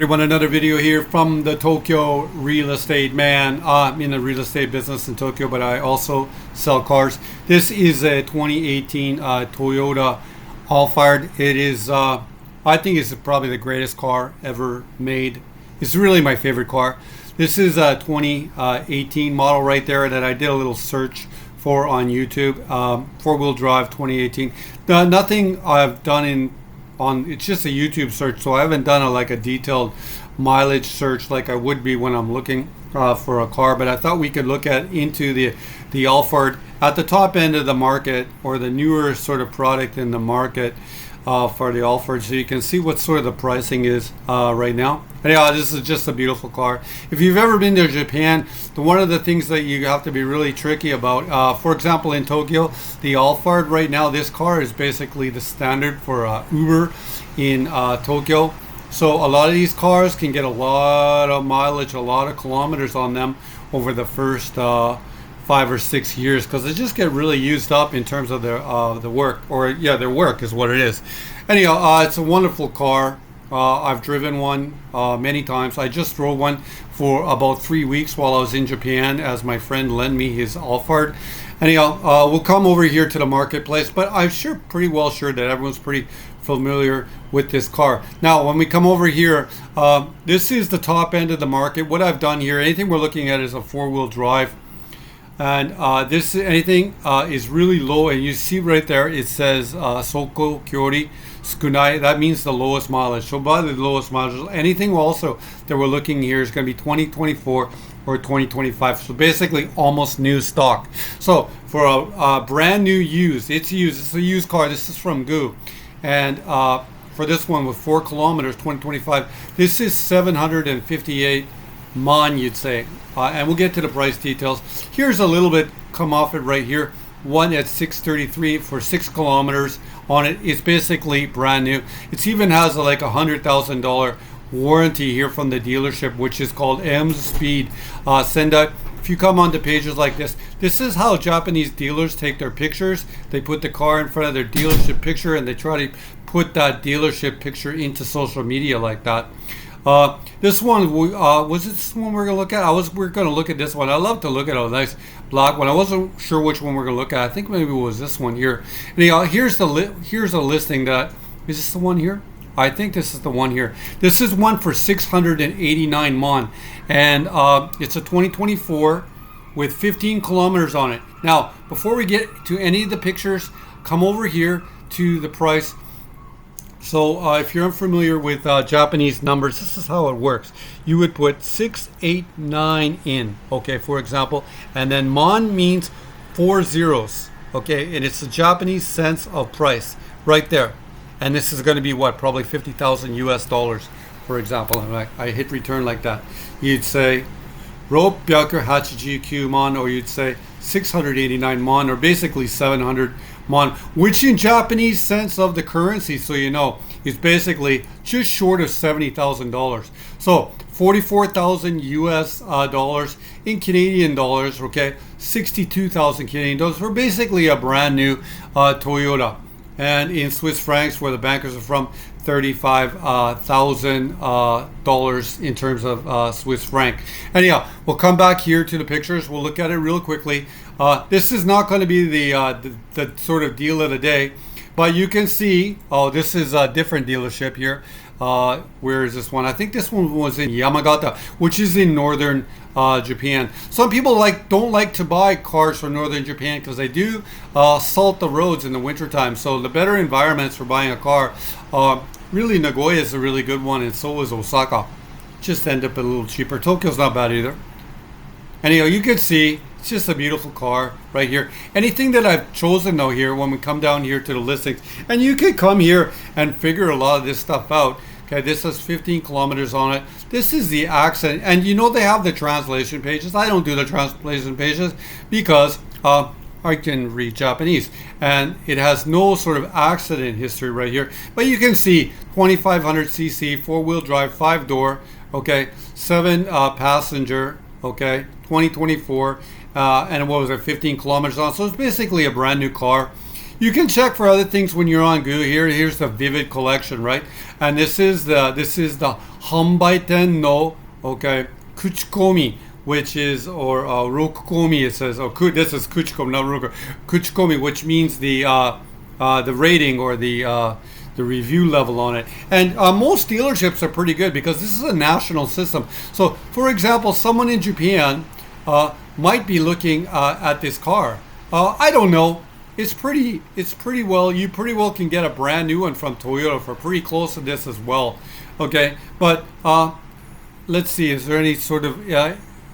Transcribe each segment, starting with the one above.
Everyone, another video here from the Tokyo real estate man. I'm in the real estate business in Tokyo, but I also sell cars. This is a 2018 Toyota Alphard. It is, I think it's probably the greatest car ever made. It's really my favorite car. This is a 2018 model right there that I did a little search for on YouTube. Four-wheel drive 2018. Nothing I've done it's just a YouTube search, so I haven't done a detailed mileage search like I would be when I'm looking for a car. But I thought we could look into the Alphard at the top end of the market, or the newer sort of product in the market for the Alphard, so you can see what sort of the pricing is right now. And yeah, this is just a beautiful car. If you've ever been to Japan, one of the things that you have to be really tricky about, for example, in Tokyo, the Alphard right now, this car is basically the standard for Uber in Tokyo. So a lot of these cars can get a lot of mileage, a lot of kilometers on them over the first 5 or 6 years, because they just get really used up in terms of their work, or their work is what it is. Anyhow, it's a wonderful car. I've driven one many times. I just drove one for about 3 weeks while I was in Japan, as my friend lent me his Alphard. Anyhow, we'll come over here to the marketplace, but I'm pretty well sure that everyone's pretty familiar with this car. Now, when we come over here, this is the top end of the market. What I've done here, anything we're looking at is a four-wheel drive. And anything is really low, and you see right there it says Soko Kyori Tsukunai. That means the lowest mileage. So by the lowest mileage, anything also that we're looking here is going to be 2024 or 2025. So basically almost new stock. So for a brand new used, it's a used car. This is from GU, and for this one with 4 kilometers, 2025, this is 758 mon, you'd say. And we'll get to the price details. Here's a little bit come off it right here. One at 633 for 6 kilometers on it. It's basically brand new. It even has a $100,000 warranty here from the dealership, which is called M Speed Sendai. If you come onto pages like this is how Japanese dealers take their pictures. They put the car in front of their dealership picture, and they try to put that dealership picture into social media like that. This one, was it this one we're going to look at? We're going to look at this one. I love to look at a nice black one. I wasn't sure which one we're going to look at. I think maybe it was this one here. Anyhow, here's a listing that, is this the one here? I think this is the one here. This is one for 689 mon, and it's a 2024 with 15 kilometers on it. Now, before we get to any of the pictures, come over here to the price. So if you're unfamiliar with Japanese numbers, this is how it works. You would put 689 in, okay, for example, and then mon means 4 zeros, okay, and it's the Japanese cents of price right there. And this is going to be what, probably 50,000 US dollars, for example. And I hit return like that. You'd say 689 mon, or you'd say 689 mon, or basically 700 mon, which in Japanese sense of the currency, so you know, is basically just short of $70,000. So 44,000 US dollars in Canadian dollars, okay, 62,000 Canadian dollars for basically a brand new Toyota. And in Swiss francs, where the bankers are from, $35,000 in terms of Swiss franc. Anyhow, we'll come back here to the pictures. We'll look at it real quickly. This is not going to be the sort of deal of the day, but you can see, this is a different dealership here. Where is this one? I think this one was in Yamagata, which is in northern Japan. Some people don't like to buy cars from northern Japan because they do salt the roads in the wintertime. So the better environments for buying a car, really Nagoya is a really good one, and so is Osaka. Just end up a little cheaper. Tokyo's not bad either. Anyhow, you can see it's just a beautiful car right here. Anything that I've chosen though here, when we come down here to the listings, and you can come here and figure a lot of this stuff out. Okay, this has 15 kilometers on it. This is the accent, and you know they have the translation pages. I don't do the translation pages because I can read Japanese, and it has no sort of accident history right here. But you can see 2500cc, 4-wheel drive, 5-door, okay, 7 passenger, okay, 2024, and what was it, 15 kilometers on. So it's basically a brand new car. You can check for other things when you're on Google. Here's the Vivid collection, right? And this is the Hanbaiten no, okay, Kuchikomi, which is, or Rokukomi, it says, this is Kuchikomi, not Roku, Kuchikomi, which means the rating or the review level on it. And most dealerships are pretty good because this is a national system. So, for example, someone in Japan might be looking at this car. I don't know. It's pretty well. You pretty well can get a brand new one from Toyota for pretty close to this as well. Okay, but let's see. Is there any sort of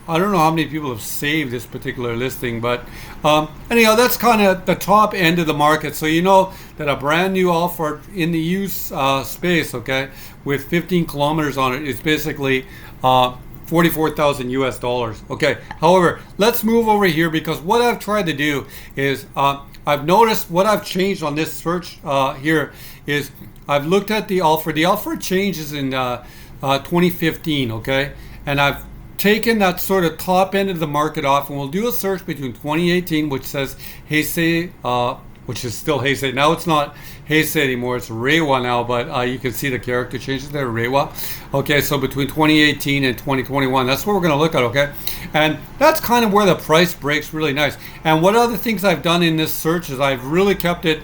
I don't know how many people have saved this particular listing, but anyhow, that's kind of the top end of the market. So you know that a brand new Alphard in the used space, okay, with 15 kilometers on it, is basically 44,000 US dollars. Okay. However, let's move over here because what I've tried to do is I've noticed what I've changed on this search here is I've looked at the Alphard. The Alphard changes in 2015, okay, and I've taken that sort of top end of the market off, and we'll do a search between 2018, which says Heisei, which is still Heisei. Now it's not Heisei anymore, it's Reiwa now, but you can see the character changes there, Reiwa. Okay, so between 2018 and 2021, that's what we're going to look at, okay? And that's kind of where the price breaks really nice. And what other things I've done in this search is I've really kept it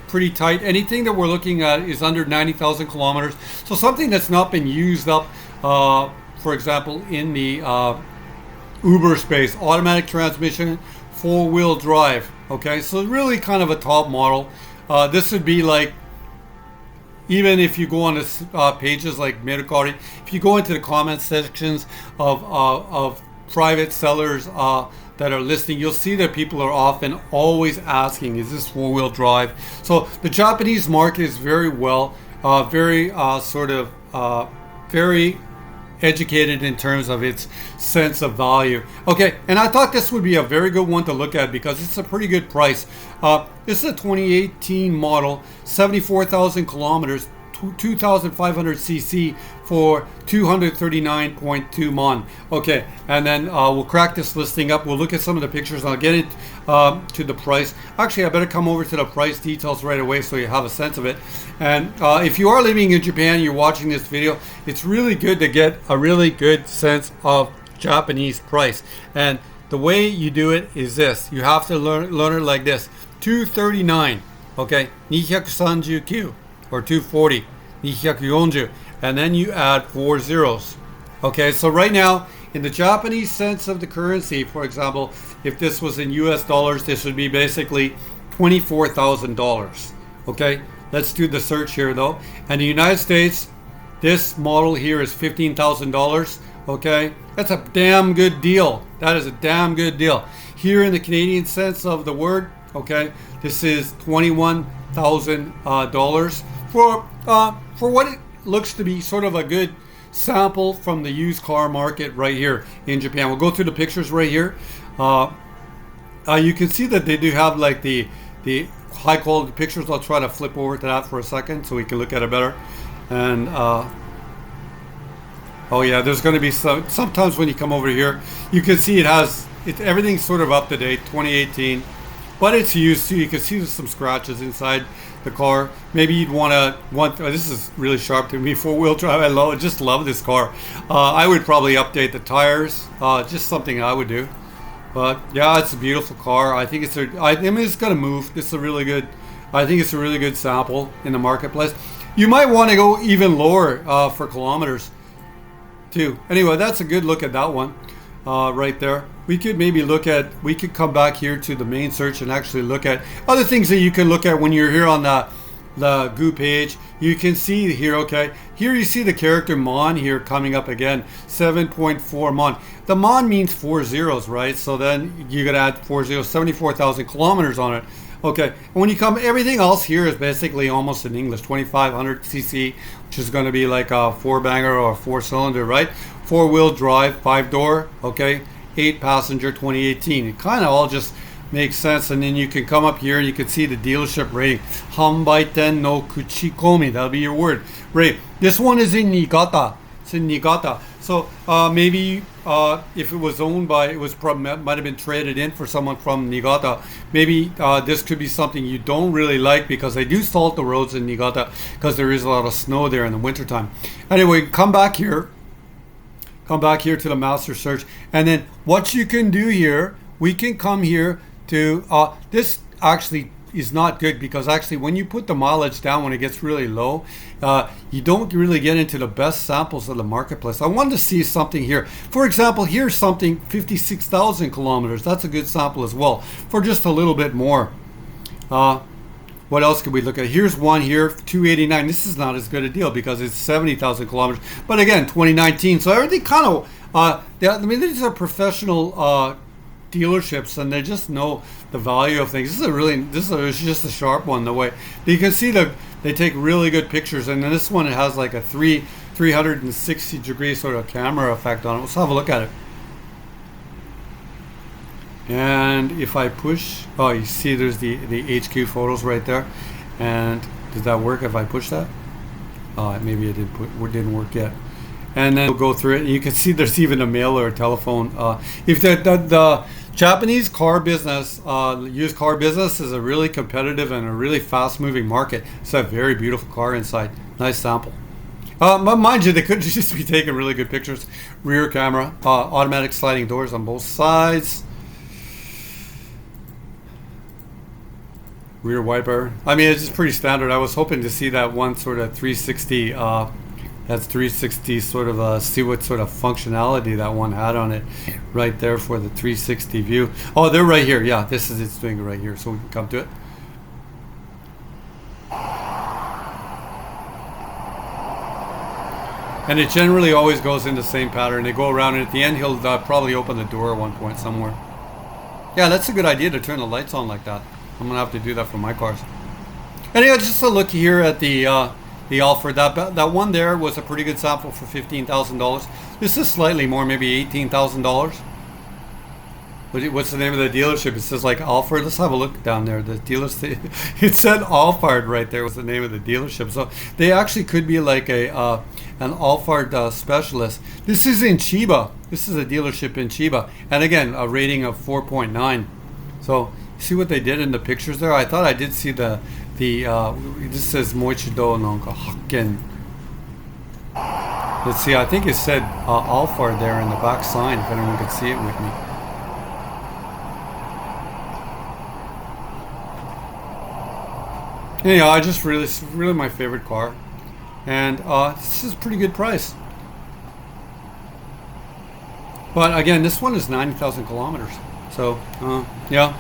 pretty tight. Anything that we're looking at is under 90,000 kilometers. So something that's not been used up, for example, in the Uber space, automatic transmission, 4-wheel drive. Okay, so really kind of a top model. This would be like, even if you go on to pages like Mercari, if you go into the comment sections of private sellers that are listing, you'll see that people are often always asking, is this 4-wheel drive? So the Japanese market is very well, very educated in terms of its sense of value. Okay, and I thought this would be a very good one to look at because it's a pretty good price. This is a 2018 model, 74,000 kilometers, 2,500 cc for 239.2 mon. Okay, and then we'll crack this listing up. We'll look at some of the pictures. I'll get it to the price. Actually, I better come over to the price details right away so you have a sense of it. And if you are living in Japan, you're watching this video, it's really good to get a really good sense of Japanese price. And the way you do it is this. You have to learn it like this. 239, okay, 239 or 240, 240, and then you add 4 zeros. Okay, so right now, in the Japanese sense of the currency, for example, if this was in US dollars, this would be basically $24,000. Okay, let's do the search here though. And the United States, this model here is $15,000. Okay, that's a damn good deal. That is a damn good deal. Here in the Canadian sense of the word, okay, this is $21,000 for what it looks to be sort of a good sample from the used car market right here in Japan. We'll go through the pictures right here. You can see that they do have like the high quality pictures. I'll try to flip over to that for a second so we can look at it better. And oh yeah, there's going to be sometimes when you come over here, you can see everything's sort of up to date, 2018, but it's used, so you can see there's some scratches inside the car. Maybe you'd want this is really sharp to me, 4-wheel drive. I just love this car. I would probably update the tires, just something I would do. But yeah, it's a beautiful car. I think it's going to move. I think it's a really good sample in the marketplace. You might want to go even lower for kilometers too. Anyway, that's a good look at that one right there. We could come back here to the main search and actually look at other things that you can look at when you're here on the GU page. You can see here, okay, here you see the character mon here coming up again, 7.4 mon. The mon means 4 zeros, right? So then you could add 4 zeros, 74,000 kilometers on it. Okay, and when you come, everything else here is basically almost in English, 2,500 cc, which is going to be like a 4-banger or a 4-cylinder, right? 4-wheel drive, 5-door, okay, 8-passenger, 2018. It kind of all just makes sense. And then you can come up here and you can see the dealership rating. Hanbaiten no Kuchikomi, that'll be your word. Right. This one is in Niigata. It's in Niigata. So maybe if it was owned by, it was might have been traded in for someone from Niigata. Maybe this could be something you don't really like, because they do salt the roads in Niigata because there is a lot of snow there in the wintertime. Anyway, come back here to the master search, and then what you can do here, we can come here to this actually is not good, because actually when you put the mileage down, when it gets really low, you don't really get into the best samples of the marketplace. I wanted to see something here. For example, here's something 56,000 kilometers. That's a good sample as well, for just a little bit more. What else could we look at? Here's one here, 289. This is not as good a deal because it's 70,000 kilometers. But again, 2019. So everything kind of, I mean, these are professional dealerships, and they just know the value of things. This is just a sharp one. The way you can see they take really good pictures, and then this one, it has like a 360 degree sort of camera effect on it. Let's have a look at it. And if I push, oh, you see there's the HQ photos right there. And does that work if I push that? Maybe it didn't work yet. And then we'll go through it, and you can see there's even a mail or a telephone. If the Japanese car business, used car business, is a really competitive and a really fast-moving market. It's a very beautiful car inside. Nice sample. But mind you, they could just be taking really good pictures. Rear camera, automatic sliding doors on both sides. Rear wiper. I mean, it's just pretty standard. I was hoping to see that one sort of 360. That's 360 sort of see what sort of functionality that one had on it, right there for the 360 view. Oh, they're right here. Yeah, it's doing it right here. So we can come to it. And it generally always goes in the same pattern. They go around, and at the end, he'll probably open the door at one point somewhere. Yeah, that's a good idea to turn the lights on like that. I'm gonna have to do that for my cars. Anyway, just a look here at the Alphard. That one there was a pretty good sample for $15,000. This is slightly more, maybe $18,000. What's the name of the dealership? It says like Alphard. Let's have a look down there. The dealership. It said Alphard right there was the name of the dealership. So they actually could be like an Alphard specialist. This is in Chiba. This is a dealership in Chiba, and again, a rating of 4.9. So see what they did in the pictures there. I thought I did see this says Moichido Nonka Hakken. Let's see, I think it said Alphard there in the back sign, if anyone could see it with me. Anyhow, it's really my favorite car. And this is a pretty good price. But again, this one is 90,000 kilometers. So, yeah.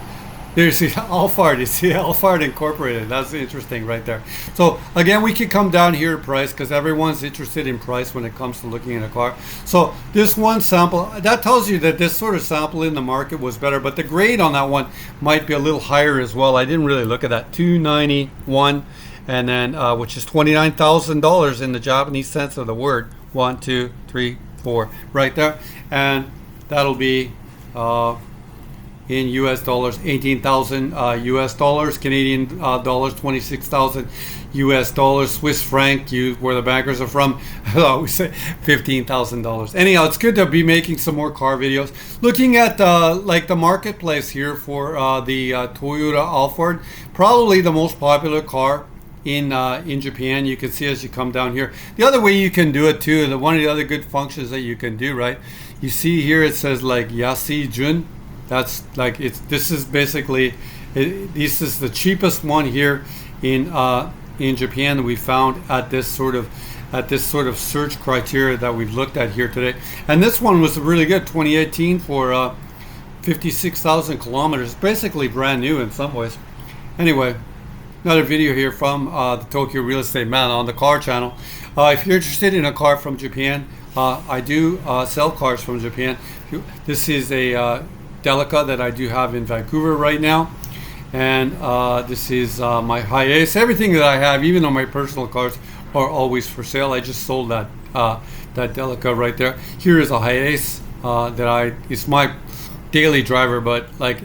There you see Alphard. You see Alphard Incorporated. That's interesting right there. So again, we could come down here to price, because everyone's interested in price when it comes to looking at a car. So this one sample, that tells you that this sort of sample in the market was better, but the grade on that one might be a little higher as well. I didn't really look at that. 291, and then which is $29,000 in the Japanese sense of the word. 1, 2, 3, 4, right there, and that'll be. In US dollars, 18,000 US dollars, Canadian dollars, 26,000 US dollars, Swiss franc, where the bankers are from, I always say $15,000. Anyhow, it's good to be making some more car videos. Looking at like the marketplace here for the Toyota Alphard, probably the most popular car in Japan. You can see as you come down here. The other way you can do it too, one of the other good functions that you can do, right? You see here it says like Yasi Jun. That's like this is basically this is the cheapest one here in Japan that we found at this sort of search criteria that we've looked at here today. And this one was really good, 2018 for 56,000 kilometers, basically brand new in some ways. Anyway, another video here from the Tokyo Real Estate Man on the car channel. If you're interested in a car from Japan, I do sell cars from Japan. This is a Delica that I do have in Vancouver right now, and this is my Hiace. Everything that I have, even on my personal cars, are always for sale. I just sold that Delica right there. Here is a Hiace it's my daily driver, but like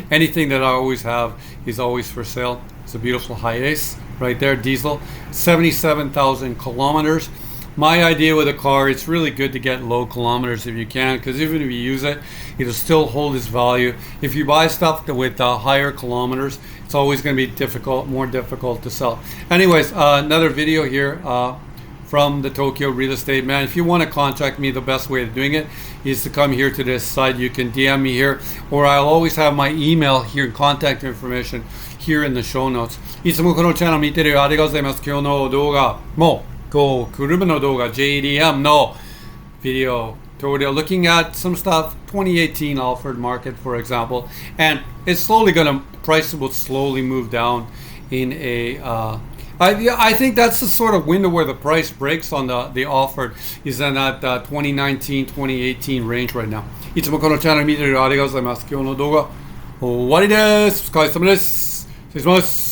anything that I always have is always for sale. It's a beautiful Hiace right there, diesel, 77,000 kilometers. my idea with a car, it's really good to get low kilometers if you can, because even if you use it, it'll still hold its value. If you buy stuff with higher kilometers, it's always going to be more difficult to sell. Anyways, another video here from the Tokyo Real Estate Man. If you want to contact me, the best way of doing it is to come here to this site. You can DM me here, or I'll always have my email here, contact information here in the show notes. いつもこのチャンネル見てるありがとうございます。今日の動画も車の動画 JDM の video tutorial looking at some stuff 2018 Alphard market, for example, and it's slowly gonna price will slowly move down in a I think that's the sort of window where the price breaks on the Alphard is in that 2019 2018 range right now. いつもこのチャンネル見てるありがとうございます。今日の動画終わりです。お疲れ様です。失礼します。